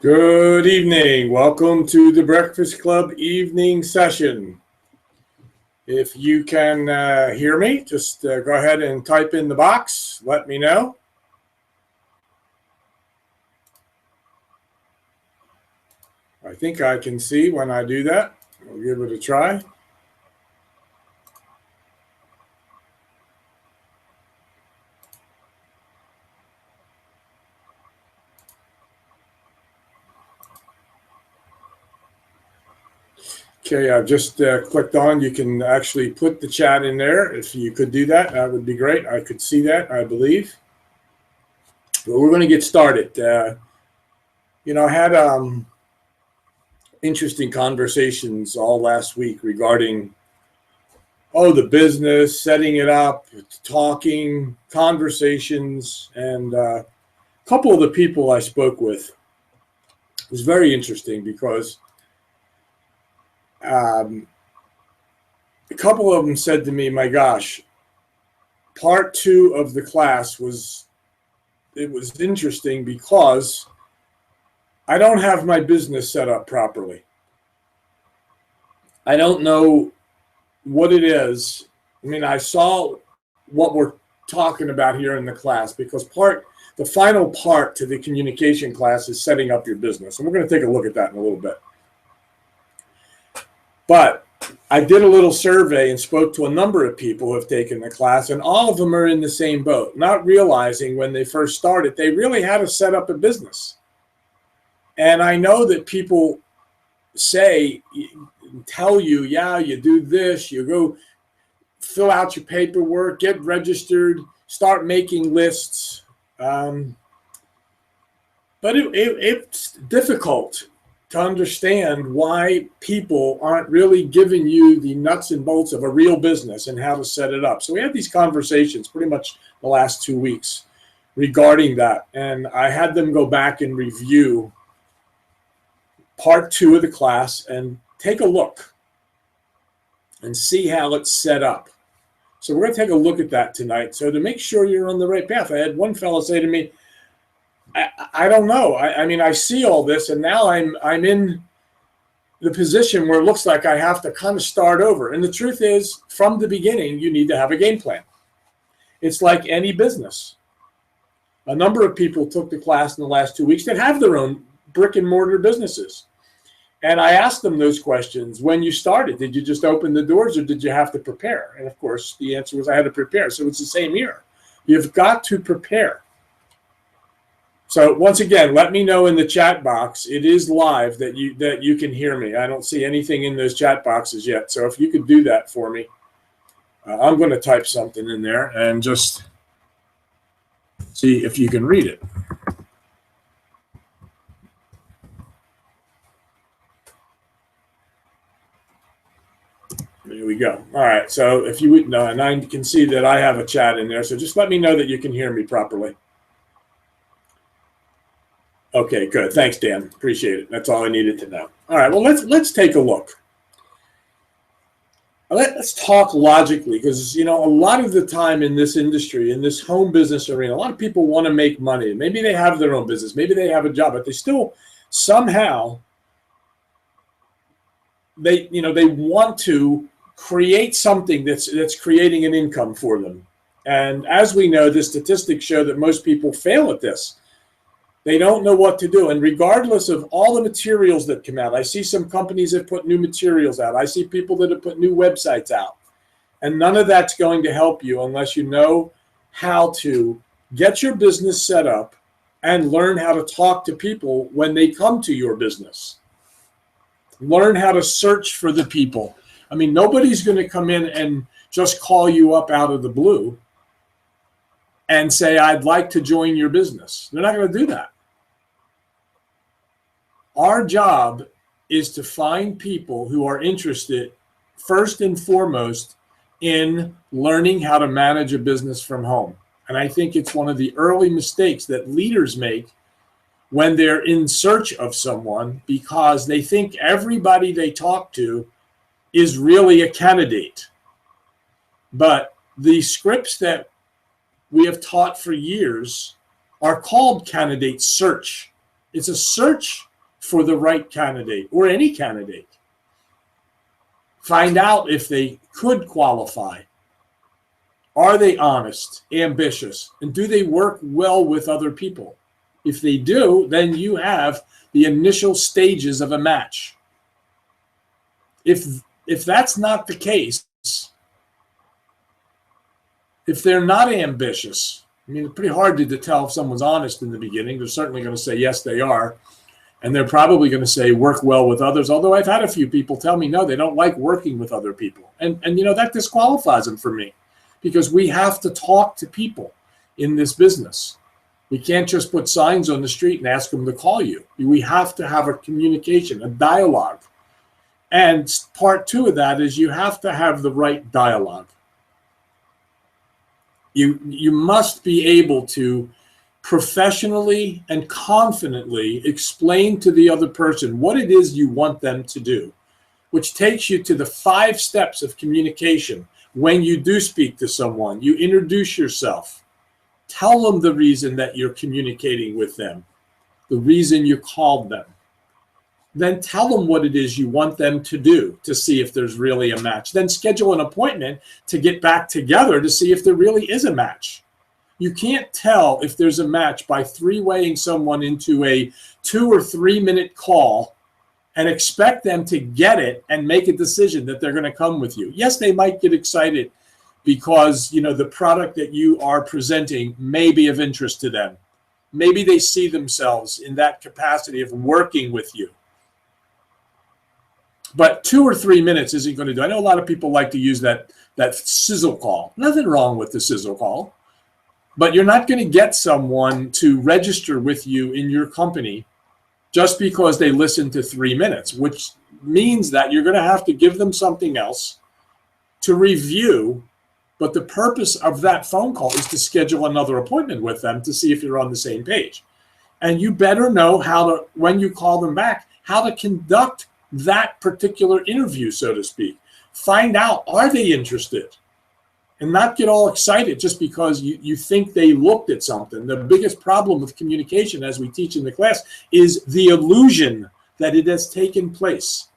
Good evening. Welcome to the Breakfast Club evening session. If you can hear me, just go ahead and type in the box. Let me know. I think I can see when I do that. I'll give it a try. Okay, I've just clicked on. You can actually put the chat in there. If you could do that, that would be great. I could see that, I believe. But we're going to get started. I had interesting conversations all last week regarding the business, setting it up, talking, conversations, and a couple of the people I spoke with. It was very interesting because a couple of them said to me, my gosh, part 2 of the class was interesting because I don't have my business set up properly. I don't know what it is. I mean, I saw what we're talking about here in the class because the final part to the communication class is setting up your business. And we're going to take a look at that in a little bit. But I did a little survey and spoke to a number of people who have taken the class, and all of them are in the same boat, not realizing when they first started, they really had to set up a business. And I know that people tell you, yeah, you do this, you go fill out your paperwork, get registered, start making lists. But it's difficult to understand why people aren't really giving you the nuts and bolts of a real business and how to set it up. So we had these conversations pretty much the last 2 weeks regarding that. And I had them go back and review part 2 of the class and take a look and see how it's set up. So we're going to take a look at that tonight. So to make sure you're on the right path, I had one fellow say to me, I don't know. I mean, I see all this, and now I'm in the position where it looks like I have to kind of start over. And the truth is, from the beginning, you need to have a game plan. It's like any business. A number of people took the class in the last 2 weeks that have their own brick and mortar businesses. And I asked them those questions. When you started, did you just open the doors or did you have to prepare? And of course, the answer was I had to prepare. So it's the same here. You've got to prepare. So once again, let me know in the chat box. It is live that you can hear me. I don't see anything in those chat boxes yet. So if you could do that for me, I'm going to type something in there and just see if you can read it. There we go. All right. So if you would know, and I can see that I have a chat in there. So just let me know that you can hear me properly. Okay, good. Thanks, Dan. Appreciate it. That's all I needed to know. All right. Well, let's take a look. Let's talk logically because, a lot of the time in this industry, in this home business arena, a lot of people want to make money. Maybe they have their own business. Maybe they have a job, but they still somehow they want to create something that's creating an income for them. And as we know, the statistics show that most people fail at this. They don't know what to do. And regardless of all the materials that come out, I see some companies that put new materials out. I see people that have put new websites out. And none of that's going to help you unless you know how to get your business set up and learn how to talk to people when they come to your business. Learn how to search for the people. I mean, nobody's going to come in and just call you up out of the blue and say, I'd like to join your business. They're not going to do that. Our job is to find people who are interested, first and foremost, in learning how to manage a business from home. And I think it's one of the early mistakes that leaders make when they're in search of someone because they think everybody they talk to is really a candidate. But the scripts that we have taught for years are called candidate search. It's a search for the right candidate or any candidate. Find out if they could qualify. Are they honest, ambitious, and do they work well with other people? If they do, then you have the initial stages of a match. If that's not the case, if they're not ambitious, I mean, it's pretty hard to tell if someone's honest in the beginning. They're certainly going to say, yes, they are. And they're probably going to say, work well with others. Although I've had a few people tell me, no, they don't like working with other people. And that disqualifies them for me, because we have to talk to people in this business. We can't just put signs on the street and ask them to call you. We have to have a communication, a dialogue. And part two of that is you have to have the right dialogue. You must be able to professionally and confidently explain to the other person what it is you want them to do, which takes you to the 5 steps of communication. When you do speak to someone, you introduce yourself. Tell them the reason that you're communicating with them, the reason you called them. Then tell them what it is you want them to do to see if there's really a match. Then schedule an appointment to get back together to see if there really is a match. You can't tell if there's a match by 3-waying someone into a 2 or 3 minute call and expect them to get it and make a decision that they're going to come with you. Yes, they might get excited because, the product that you are presenting may be of interest to them. Maybe they see themselves in that capacity of working with you. But 2 or 3 minutes isn't going to do. I know a lot of people like to use that sizzle call. Nothing wrong with the sizzle call. But you're not going to get someone to register with you in your company just because they listen to 3 minutes, which means that you're going to have to give them something else to review. But the purpose of that phone call is to schedule another appointment with them to see if you're on the same page. And you better know when you call them back, how to conduct that particular interview, so to speak. Find out, are they interested? And not get all excited just because you think they looked at something. The biggest problem with communication, as we teach in the class, is the illusion that it has taken place.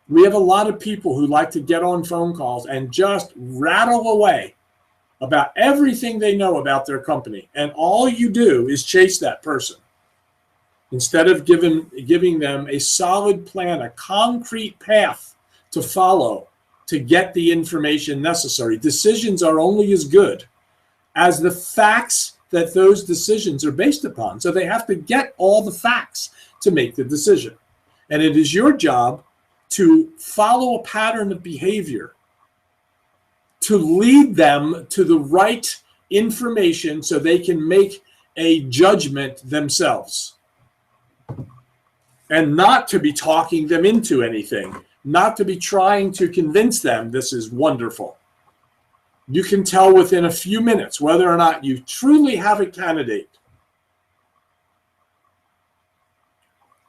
We have a lot of people who like to get on phone calls and just rattle away about everything they know about their company. And all you do is chase that person, instead of giving them a solid plan, a concrete path to follow to get the information necessary. Decisions are only as good as the facts that those decisions are based upon. So they have to get all the facts to make the decision. And it is your job to follow a pattern of behavior to lead them to the right information so they can make a judgment themselves. And not to be talking them into anything, not to be trying to convince them this is wonderful. You can tell within a few minutes whether or not you truly have a candidate.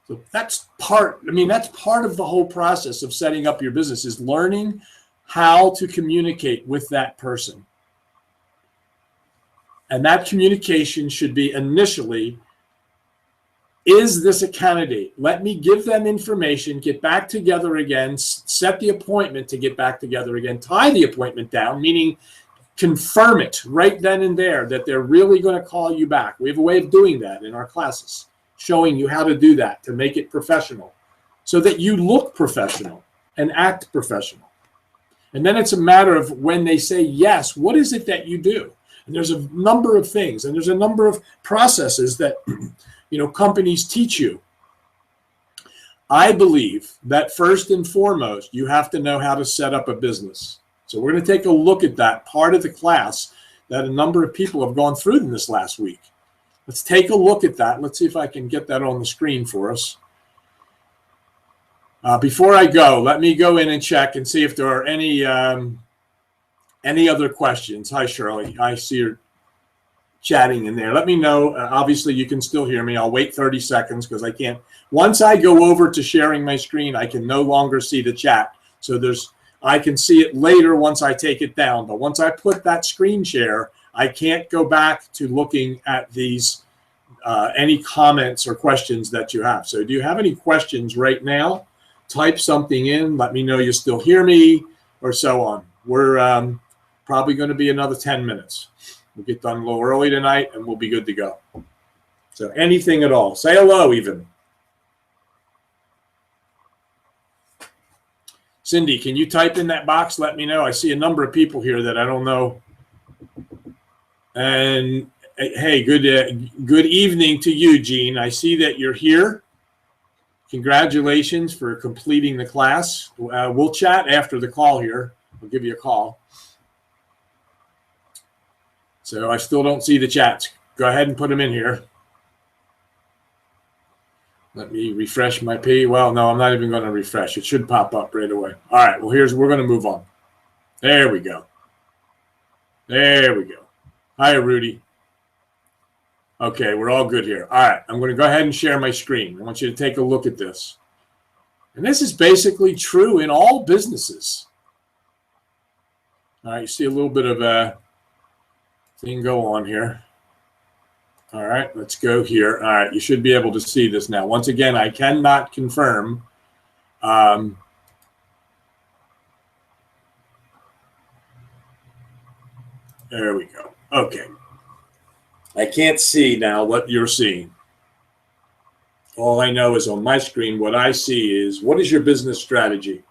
So that's part of the whole process of setting up your business, is learning how to communicate with that person. And that communication should be initially, is this a candidate? Let me give them information, get back together again, set the appointment to get back together again, tie the appointment down, meaning confirm it right then and there that they're really going to call you back. We have a way of doing that in our classes, showing you how to do that, to make it professional, so that you look professional and act professional. And then it's a matter of, when they say yes, what is it that you do? And there's a number of things, and there's a number of processes that companies teach you. I believe that first and foremost, you have to know how to set up a business. So we're going to take a look at that part of the class that a number of people have gone through in this last week. Let's take a look at that. Let's see if I can get that on the screen for us. Before I go, let me go in and check and see if there are any other questions. Hi, Shirley. I see you're chatting in there. Let me know. Obviously, you can still hear me. I'll wait 30 seconds because I can't. Once I go over to sharing my screen, I can no longer see the chat. So I can see it later once I take it down. But once I put that screen share, I can't go back to looking at these any comments or questions that you have. So do you have any questions right now? Type something in. Let me know you still hear me or so on. We're probably going to be another 10 minutes. We'll get done a little early tonight and we'll be good to go. So anything at all. Say hello even. Cindy, can you type in that box? Let me know. I see a number of people here that I don't know. And hey, good evening to you, Gene. I see that you're here. Congratulations for completing the class. We'll chat after the call here. I'll give you a call. So I still don't see the chats. Go ahead and put them in here. Let me refresh my page. Well, no, I'm not even going to refresh. It should pop up right away. All right. Well, we're going to move on. There we go. There we go. Hi, Rudy. Okay, we're all good here. All right. I'm going to go ahead and share my screen. I want you to take a look at this. And this is basically true in all businesses. All right. You see a little bit of a thing go on here. All right, let's go here. All right, you should be able to see this now. Once again, I cannot confirm. There we go. Okay. I can't see now what you're seeing. All I know is on my screen, what I see is, what is your business strategy?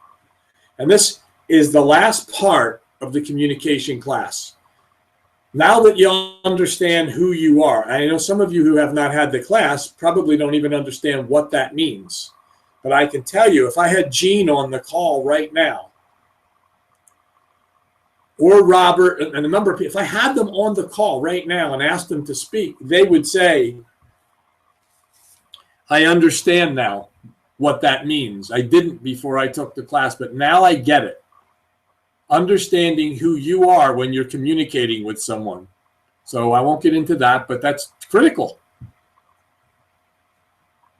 And this is the last part of the communication class. Now that you understand who you are, I know some of you who have not had the class probably don't even understand what that means. But I can tell you, if I had Gene on the call right now, or Robert, and a number of people, if I had them on the call right now and asked them to speak, they would say, I understand now what that means. I didn't before I took the class, but now I get it. Understanding who you are when you're communicating with someone. So I won't get into that, but that's critical.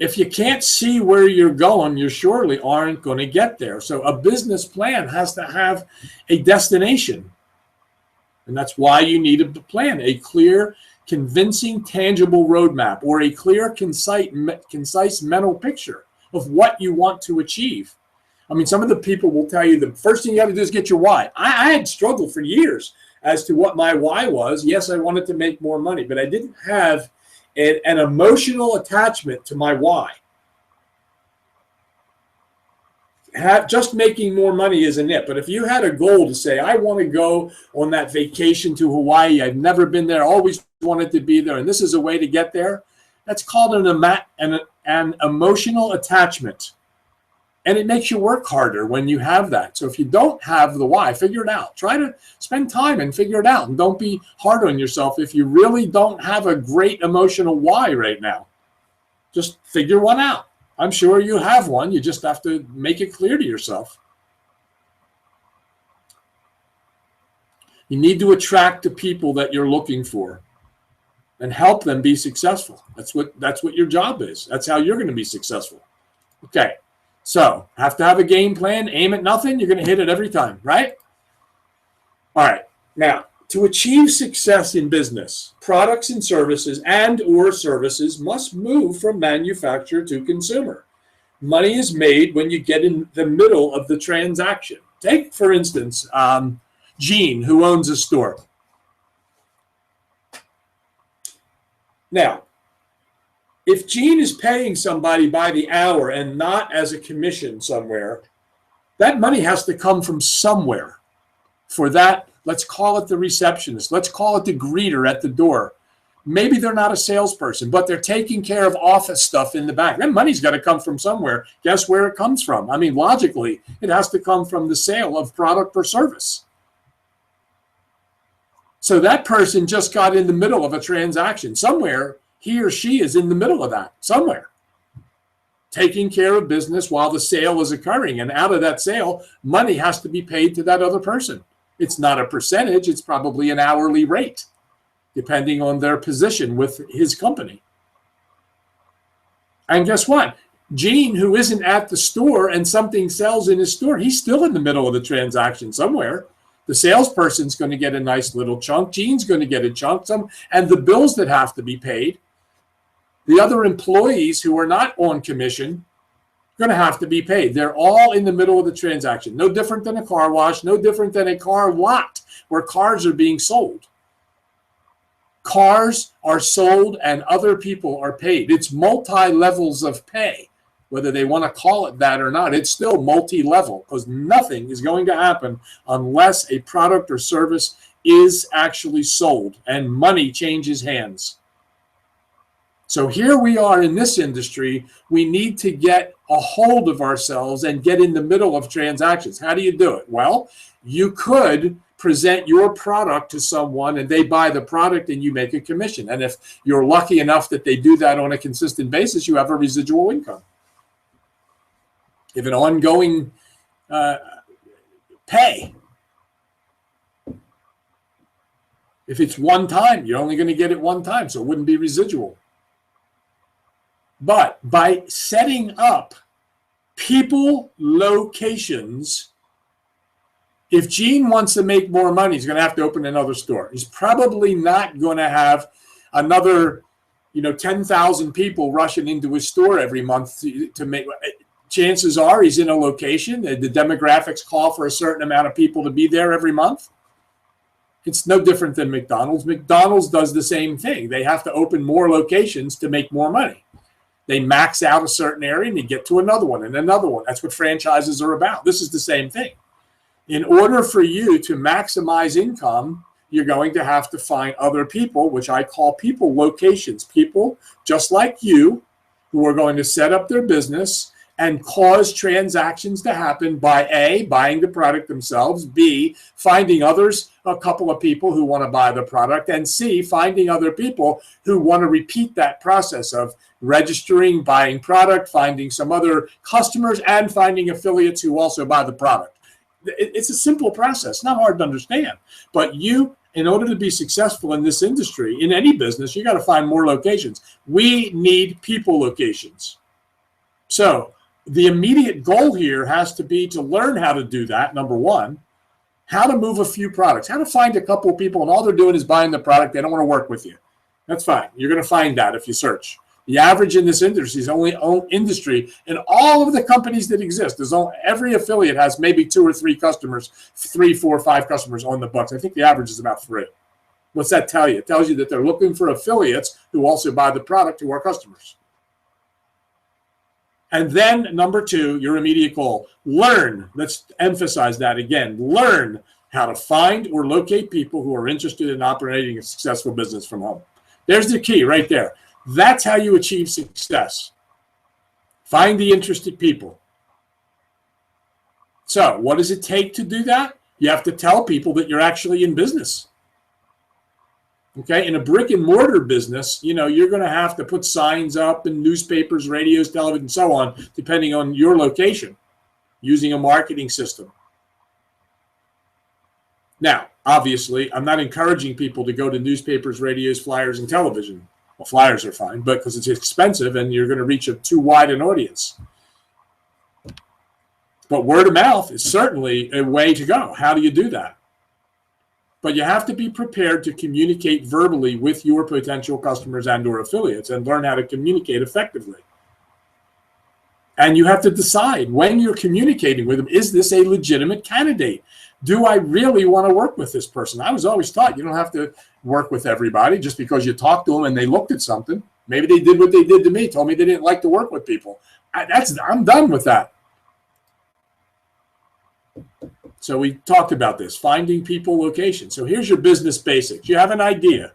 If you can't see where you're going, you surely aren't going to get there. So a business plan has to have a destination. And that's why you need a plan, a clear, convincing, tangible roadmap, or a clear, concise mental picture of what you want to achieve. I mean, some of the people will tell you the first thing you have to do is get your why. I had struggled for years as to what my why was. Yes, I wanted to make more money, but I didn't have an emotional attachment to my why. Just making more money isn't it. But if you had a goal to say, I want to go on that vacation to Hawaii, I've never been there, always wanted to be there, and this is a way to get there, that's called an emotional attachment. And it makes you work harder when you have that. So if you don't have the why, figure it out. Try to spend time and figure it out. And don't be hard on yourself if you really don't have a great emotional why right now. Just figure one out. I'm sure you have one. You just have to make it clear to yourself. You need to attract the people that you're looking for and help them be successful. That's what your job is. That's how you're going to be successful. Okay. So, have to have a game plan, aim at nothing, you're going to hit it every time, right? All right. Now, to achieve success in business, products and services or services must move from manufacturer to consumer. Money is made when you get in the middle of the transaction. Take, for instance, Gene, who owns a store. Now, if Gene is paying somebody by the hour and not as a commission somewhere, that money has to come from somewhere. For that, let's call it the receptionist. Let's call it the greeter at the door. Maybe they're not a salesperson, but they're taking care of office stuff in the back. That money's got to come from somewhere. Guess where it comes from? I mean, logically, it has to come from the sale of product or service. So that person just got in the middle of a transaction. Somewhere, he or she is in the middle of that, somewhere. Taking care of business while the sale is occurring. And out of that sale, money has to be paid to that other person. It's not a percentage. It's probably an hourly rate, depending on their position with his company. And guess what? Gene, who isn't at the store and something sells in his store, he's still in the middle of the transaction somewhere. The salesperson's going to get a nice little chunk. Gene's going to get a chunk. And the bills that have to be paid. The other employees who are not on commission are going to have to be paid. They're all in the middle of the transaction. No different than a car wash, no different than a car lot where cars are being sold. Cars are sold and other people are paid. It's multi-levels of pay. Whether they want to call it that or not, it's still multi-level, because nothing is going to happen unless a product or service is actually sold and money changes hands. So here we are in this industry. We need to get a hold of ourselves and get in the middle of transactions. How do you do it? Well, you could present your product to someone and they buy the product and you make a commission. And if you're lucky enough that they do that on a consistent basis, you have a residual income. If an ongoing pay, if it's one time, you're only going to get it one time, so it wouldn't be residual. But by setting up people locations, if Gene wants to make more money, he's going to have to open another store. He's probably not going to have another, 10,000 people rushing into his store every month to make. Chances are he's in a location. The demographics call for a certain amount of people to be there every month. It's no different than McDonald's. McDonald's does the same thing. They have to open more locations to make more money. They max out a certain area and they get to another one and another one. That's what franchises are about. This is the same thing. In order for you to maximize income, you're going to have to find other people, which I call people locations, people just like you who are going to set up their business and cause transactions to happen by A, buying the product themselves, B, finding others, a couple of people who want to buy the product, and C, finding other people who want to repeat that process of registering, buying product, finding some other customers, and finding affiliates who also buy the product. It's a simple process, not hard to understand. But you, in order to be successful in this industry, in any business, you got to find more locations. We need people locations. So the immediate goal here has to be to learn how to do that, number one, how to move a few products, how to find a couple of people, and all they're doing is buying the product. They don't want to work with you. That's fine. You're going to find that if you search. The average in this industry is only industry, and all of the companies that exist, every affiliate has maybe 2 or 3 customers, 3, 4, 5 customers on the books. I think the average is about 3. What's that tell you? It tells you that they're looking for affiliates who also buy the product who are customers. And then number 2, your immediate goal, learn. Let's emphasize that again. Learn how to find or locate people who are interested in operating a successful business from home. There's the key right there. That's how you achieve success. Find the interested people. So what does it take to do that? You have to tell people that you're actually in business. Okay, in a brick and mortar business, you're going to have to put signs up in newspapers, radios, television, and so on, depending on your location, using a marketing system. Now, obviously, I'm not encouraging people to go to newspapers, radios, flyers, and television. Well, flyers are fine, but because it's expensive and you're going to reach too wide an audience. But word of mouth is certainly a way to go. How do you do that? But you have to be prepared to communicate verbally with your potential customers and or affiliates and learn how to communicate effectively. And you have to decide when you're communicating with them, is this a legitimate candidate? Do I really want to work with this person? I was always taught you don't have to work with everybody just because you talked to them and they looked at something. Maybe they did what they did to me, told me they didn't like to work with people. I'm done with that. So we talked about this, finding people location. So here's your business basics. You have an idea.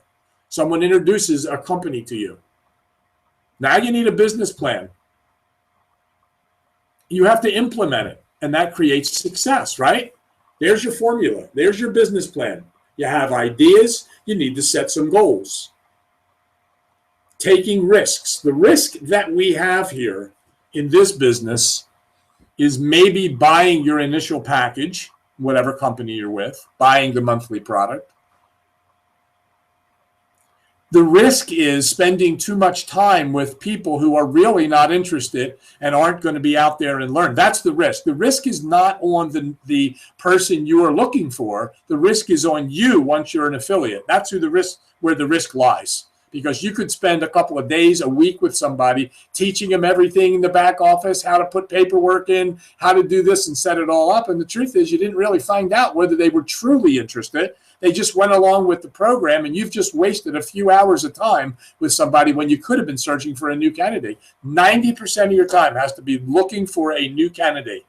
Someone introduces a company to you. Now you need a business plan. You have to implement it, and that creates success, right? There's your formula. There's your business plan. You have ideas. You need to set some goals. Taking risks. The risk that we have here in this business is maybe buying your initial package, whatever company you're with, buying the monthly product. The risk is spending too much time with people who are really not interested and aren't going to be out there and learn. That's the risk. The risk is not on the person you are looking for. The risk is on you once you're an affiliate. That's where the risk lies. because you could spend a couple of days, a week with somebody, teaching them everything in the back office, how to put paperwork in, how to do this and set it all up. And the truth is, you didn't really find out whether they were truly interested. They just went along with the program, and you've just wasted a few hours of time with somebody when you could have been searching for a new candidate. 90% of your time has to be looking for a new candidate.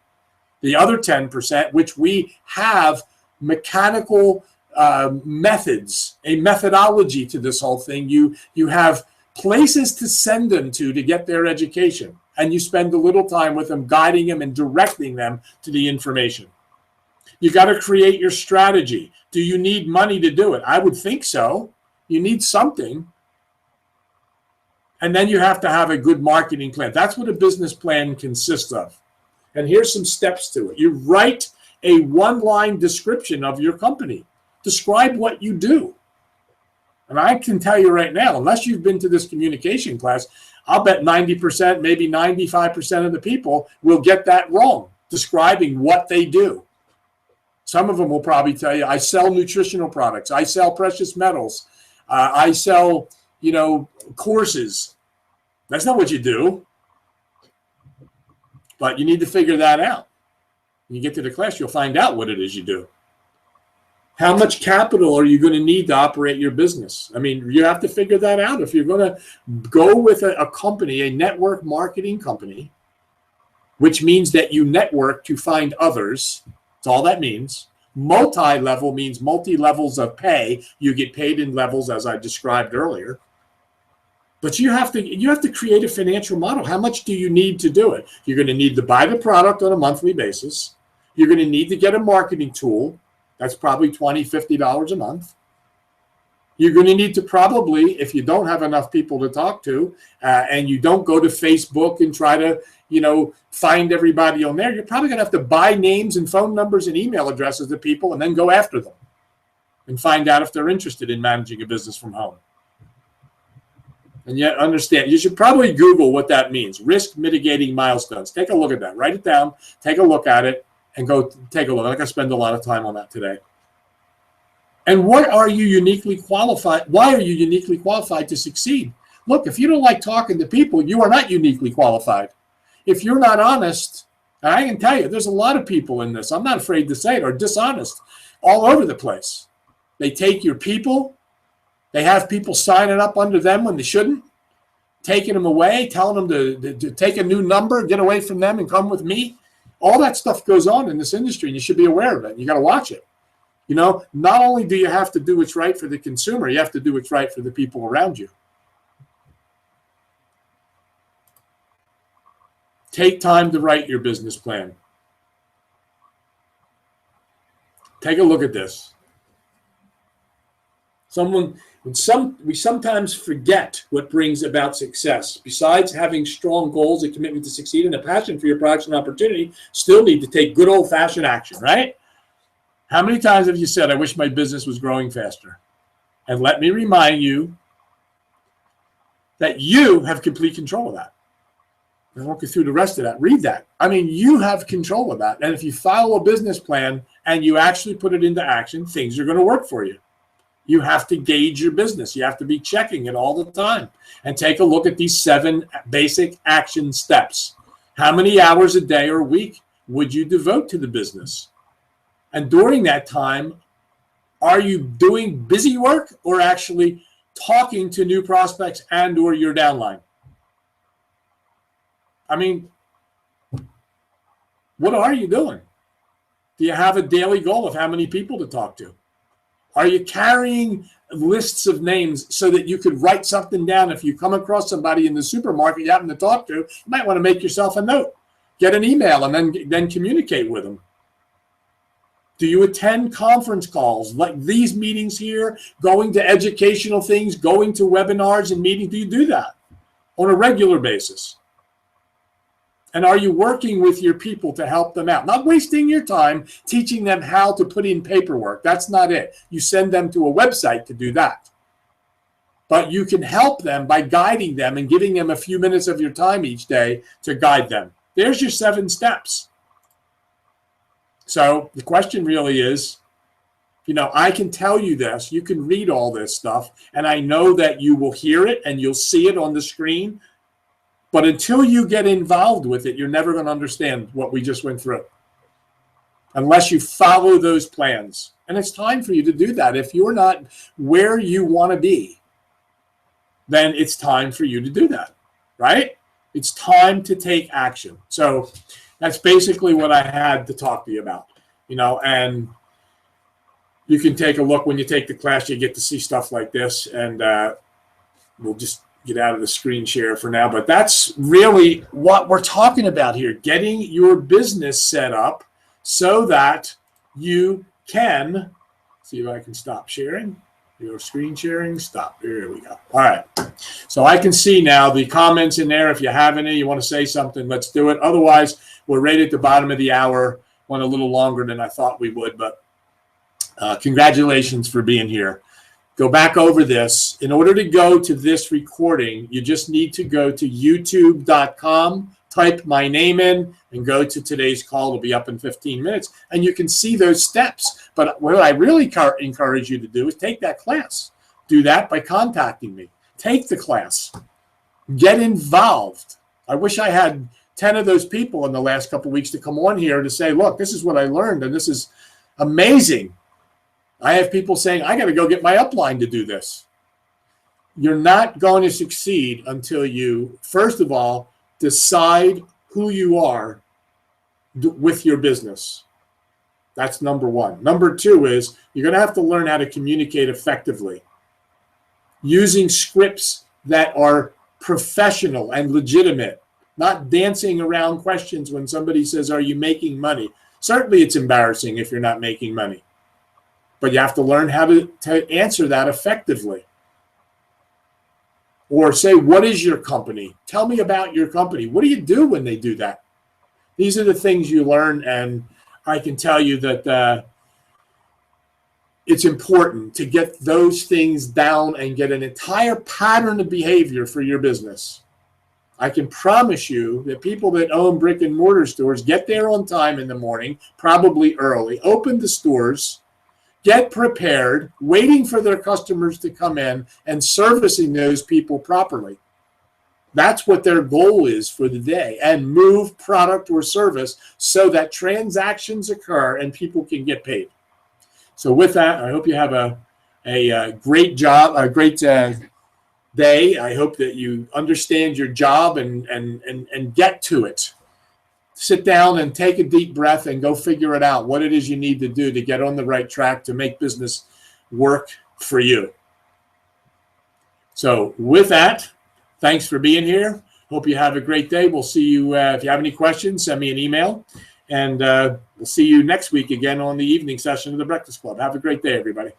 The other 10%, which we have mechanical methods, a methodology to this whole thing. You have places to send them to get their education, and you spend a little time with them, guiding them and directing them to the information. You got to create your strategy. Do you need money to do it? I would think so. You need something. And then you have to have a good marketing plan. That's what a business plan consists of. And here's some steps to it. You write a one-line description of your company. Describe what you do. And I can tell you right now, unless you've been to this communication class, I'll bet 90%, maybe 95% of the people will get that wrong, describing what they do. Some of them will probably tell you, I sell nutritional products. I sell precious metals. I sell, courses. That's not what you do. But you need to figure that out. When you get to the class, you'll find out what it is you do. How much capital are you going to need to operate your business? I mean, you have to figure that out. If you're going to go with a company, a network marketing company, which means that you network to find others, that's all that means. Multi-level means multi-levels of pay. You get paid in levels, as I described earlier. But you have to create a financial model. How much do you need to do it? You're going to need to buy the product on a monthly basis. You're going to need to get a marketing tool. That's probably $20, $50 a month. You're going to need to probably, if you don't have enough people to talk to, and you don't go to Facebook and try to, find everybody on there, you're probably going to have to buy names and phone numbers and email addresses of people and then go after them and find out if they're interested in managing a business from home. And yet understand, you should probably Google what that means. Risk mitigating milestones. Take a look at that. Write it down. Take a look at it and go take a look. I'm not going to spend a lot of time on that today. And what are you uniquely qualified? Why are you uniquely qualified to succeed? Look, if you don't like talking to people, you are not uniquely qualified. If you're not honest, and I can tell you, there's a lot of people in this, I'm not afraid to say it, are dishonest all over the place. They take your people. They have people signing up under them when they shouldn't, taking them away, telling them to take a new number, get away from them and come with me. All that stuff goes on in this industry, and you should be aware of it. You got to watch it. Not only do you have to do what's right for the consumer, you have to do what's right for the people around you. Take time to write your business plan. Take a look at this. We sometimes forget what brings about success. Besides having strong goals, a commitment to succeed, and a passion for your products and opportunity, still need to take good old-fashioned action, right? How many times have you said, I wish my business was growing faster? And let me remind you that you have complete control of that. I won't go through the rest of that. Read that. I mean, you have control of that. And if you follow a business plan and you actually put it into action, things are going to work for you. You have to gauge your business. You have to be checking it all the time and take a look at these 7 basic action steps. How many hours a day or a week would you devote to the business? And during that time, are you doing busy work or actually talking to new prospects and or your downline? I mean, what are you doing? Do you have a daily goal of how many people to talk to? Are you carrying lists of names so that you could write something down? If you come across somebody in the supermarket you happen to talk to, you might want to make yourself a note. Get an email and then communicate with them. Do you attend conference calls like these meetings here, going to educational things, going to webinars and meetings? Do you do that on a regular basis? And are you working with your people to help them out? Not wasting your time teaching them how to put in paperwork. That's not it. You send them to a website to do that. But you can help them by guiding them and giving them a few minutes of your time each day to guide them. There's your 7 steps. So the question really is, You know, I can tell you this, you can read all this stuff, and I know that you will hear it and you'll see it on the screen. But until you get involved with it, you're never going to understand what we just went through unless you follow those plans. And it's time for you to do that. If you're not where you want to be, then it's time for you to do that, right? It's time to take action. So that's basically what I had to talk to you about, you know, and you can take a look when you take the class, you get to see stuff like this, and we'll just get out of the screen share for now. But that's really what we're talking about here, getting your business set up so that you can, see if I can stop sharing. Your screen sharing, stop. There we go. All right. So I can see now the comments in there. If you have any, you want to say something, let's do it. Otherwise, we're right at the bottom of the hour. Went a little longer than I thought we would, but congratulations for being here. Go back over this. In order to go to this recording, you just need to go to youtube.com, type my name in, and go to today's call. It'll be up in 15 minutes, and you can see those steps. But what I really encourage you to do is take that class. Do that by contacting me. Take the class. Get involved. I wish I had 10 of those people in the last couple of weeks to come on here to say, look, this is what I learned, and this is amazing. I have people saying, I got to go get my upline to do this. You're not going to succeed until you, first of all, decide who you are with your business. That's number one. Number two is you're going to have to learn how to communicate effectively using scripts that are professional and legitimate, not dancing around questions when somebody says, are you making money? Certainly it's embarrassing if you're not making money, but you have to learn how to answer that effectively. Or say, what is your company? Tell me about your company. What do you do when they do that? These are the things you learn, and I can tell you that it's important to get those things down and get an entire pattern of behavior for your business. I can promise you that people that own brick and mortar stores get there on time in the morning, probably early, open the stores, get prepared, waiting for their customers to come in and servicing those people properly. That's what their goal is for the day, and move product or service so that transactions occur and people can get paid. So with that, I hope you have a great job, a great day. I hope that you understand your job and get to it. Sit down and take a deep breath and go figure it out, what it is you need to do to get on the right track to make business work for you. So with that, thanks for being here. Hope you have a great day. We'll see you. If you have any questions, send me an email. And we'll see you next week again on the evening session of the Breakfast Club. Have a great day, everybody.